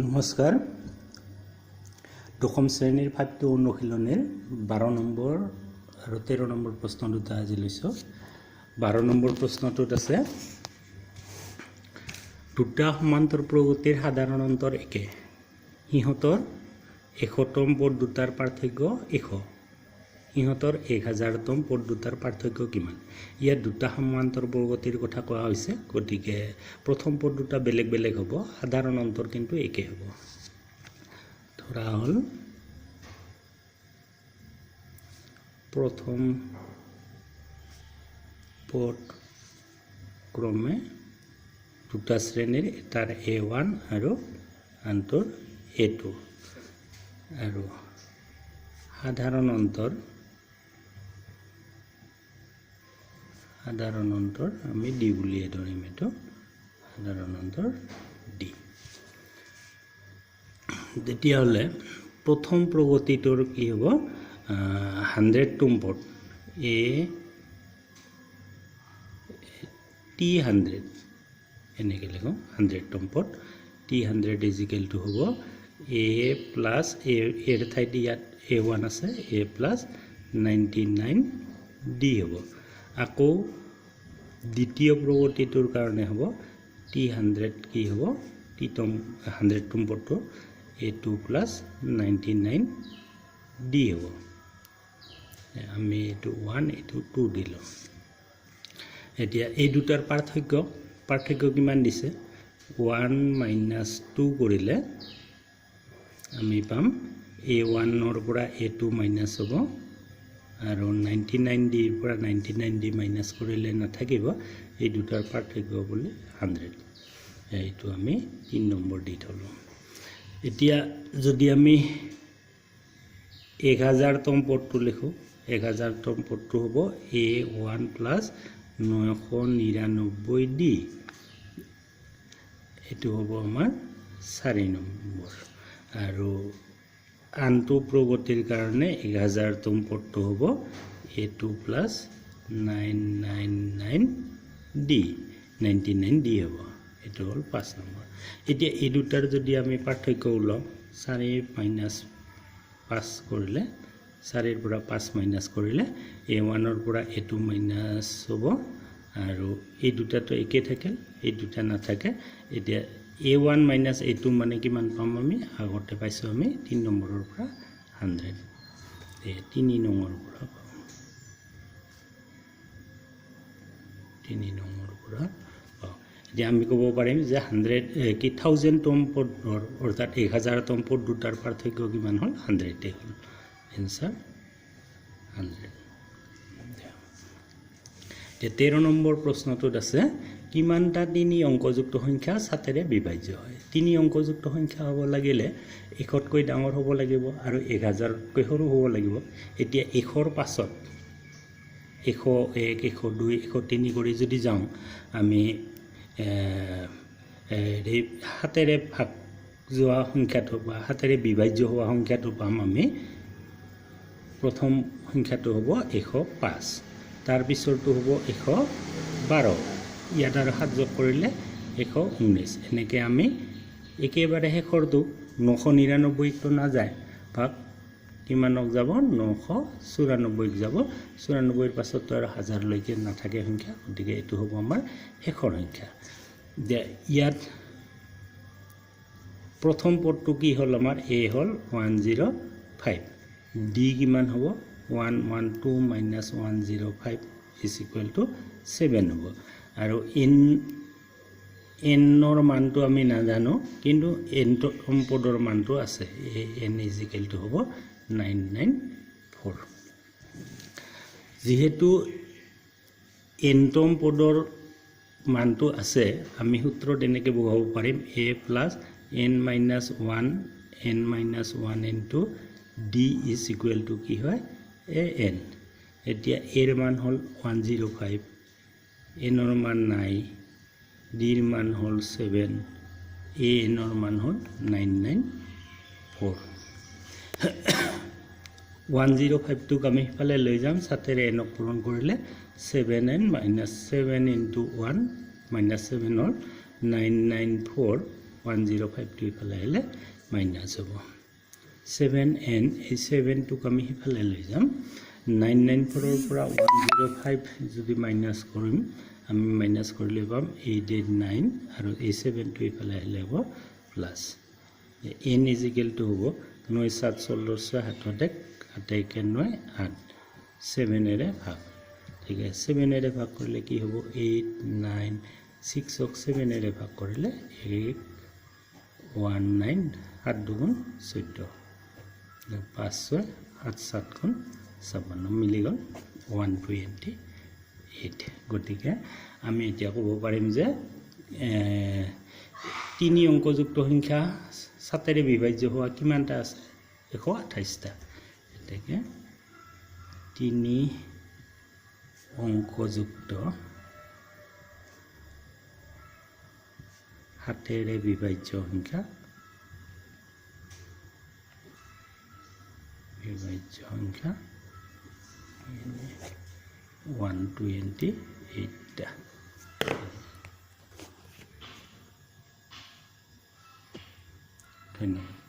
নমস্কাৰ দশম শ্ৰেণীৰ 5 অনুশীলনীৰ 12 নম্বৰ আৰু 13 নম্বৰ প্ৰশ্ন দুটা আজি লৈছো 12 নম্বৰ প্ৰশ্নটোত আছে দুটা সমান্তৰ প্ৰগতিৰ সাধাৰণ অন্তৰ একে ইহঁতৰ 100তম পদ দুটাৰ পাৰ্থক্য 100 ইহঁতৰ 1000তম পদ দুটাৰ পাৰ্থক্য কিমান ইয়াত দুটা সমান্তৰ প্ৰগতিৰ কথা কোৱা হৈছে গতিকে প্ৰথম পদ দুটা বেলেগ বেলেগ হ'ব সাধাৰণ অন্তৰ কিন্তু একে হ'ব ধৰা হল প্ৰথম পদ ক্ৰমে দুটা শ্ৰেণীৰ এটাৰ A1 আৰু আনটোৰ A2 আৰু সাধাৰণ অন্তৰ আমি D বুলিয়ে ধৰিম এটো সাধাৰণ অন্তৰ D তেতিয়া হলে প্ৰথম প্ৰগতিটোৰ কি হ'ব 100তম পদ A T100 এনেকে লিখো 100তম পদ T100 = হ'ব A plus A এর ঠাইত ইয়াত A1 আছে A plus 99 D হ'ব আকৌ দ্বিতীয় প্ৰগতিটোৰ কাৰণে হ'ব T100 কি হ'ব T100 তম পদটো A2 plus 99 D হ'ব আমি এটো 1 এটো 2 দিলো এতিয়া এই দুটাৰ পাৰ্থক্য কিমান দিছে 1 - 2 কৰিলে আমি পাম A1 ৰ পৰা A2 মাইনাস হ'ব আৰু 99 D ৰ পৰা 99 D মাইনাস কৰিলে নাথাকিব এই দুটাৰ পাৰ্থক্য বুলি 100 এইটো আমি 3 নম্বৰ দি থলো এতিয়া যদি আমি 1000তম পদটো লিখো 1000তম পদটো হ'ব A1 plus 999 D এটো হ'ব আমাৰ 4 নম্বৰ আৰু আনটো প্ৰগতিৰ কাৰণে 1000তম পদটো হ'ব A2 plus 999 D 99 D হ'ব এটো হল 5 নম্বৰ এতিয়া এই দুটাৰ যদি আমি পাৰ্থক্য উলাও 4 - 5 কৰিলে 4 ৰ পৰা 5 মাইনাস কৰিলে A1 ৰ পৰা A2 মাইনাস হ'ব আৰু এই দুটাটো একে থাকে এই দুটা নাথাকে এতিয়া A1 minus A2 মানে কিমান পাম আমি আগতে পাইছো আমি 3 নম্বৰৰ পৰা 100 এই 3 নম্বৰৰ পৰা 3 নম্বৰৰ পৰা এতিয়া আমি ক'ব পাৰিম যে 100 কি 1000তম পদৰ অৰ্থাৎ 1000তম পদ দুটাৰ পাৰ্থক্য কিমান হল 100 হল आंसर 100 13 নম্বৰ প্ৰশ্নটোত আছে কিমানটা 3 অংকযুক্ত সংখ্যা 7 ৰে বিভাজ্য হয় 3 অংকযুক্ত সংখ্যা হ'ব লাগিলে 1তকৈ ডাঙৰ হ'ব লাগিব আৰু 1000তকৈ সৰু হ'ব লাগিব এতিয়া 1ৰ পাছত 101 102 103 কৰি যদি যাওঁ আমি এই 7 ৰে ভাগ যোৱা সংখ্যাটো বা 7 ৰে বিভাজ্য হোৱা সংখ্যাটো পাম আমি প্ৰথম সংখ্যাটো হ'ব 105 তাৰ পিছৰটো হ'ব 112 ইয়াত আৰু 7 যোগ কৰিলে 119 এনেকে আমি একেবাৰে শেষৰটো 999 তো না যায় ভাগ কিমানক যাব 994 যাব 94 ৰ পাছত আৰু 1000 লৈকে নাথাকে সংখ্যা গতিকে এটো হ'ব আমাৰ শেষৰ সংখ্যা ইয়াত প্ৰথম পদটো কি হল আমাৰ A হল 105 D কিমান হ'ব 112 minus 105 is equal to 7 হ'ব আৰু n ৰ মানটো আমি নাজানো কিন্তু n তম পদৰ মানটো আছে n is equal to হ'ব 994 যেহেতু n তম পদৰ মানটো আছে আমি সূত্ৰত এনেকে বহাব পাৰিম a plus n minus 1 n minus 1 into d is equal to কি হয় an এতিয়া a ৰ মান হল 105 n ৰ মান নাই d ৰ মান হল 7 a n ৰ মান হল 994 105 টোক আমি ফালে লৈ যাম 7 ৰে n ক পূৰণ কৰিলে 7n minus 7 into 1 minus 7 হল 994 105 ইফালে আহিলে মাইনাছ হ'ব 7n এই 7 টোক আমি ইফালে লৈ যাম 994 ৰ পৰা 105 যদি মাইনাছ কৰিম আমি মাইনাছ কৰিলে পাম 889 আৰু এই 7 টো ইফালে আহিলে হ'ব প্লাছ n = হ'ব 9 7 16 7 8 9 8 7 এৰে ভাগ ঠিক আছে 7 এৰে ভাগ কৰিলে কি হ'ব 8 9 6 ক 7 এৰে ভাগ কৰিলে 819 7 দুগুণ 14 5 6 8 7 গুণ 56 মিলি গ'ল 128 গতিকে আমি এতিয়া ক'ব পাৰিম যে 3 অংকযুক্ত সংখ্যা 7 এৰে বিভাজ্য হোৱা কিমানটা আছে 128টা এটাকে 3 অংকযুক্ত 7 এৰে বিভাজ্য সংখ্যা 128টা ধন্যবাদ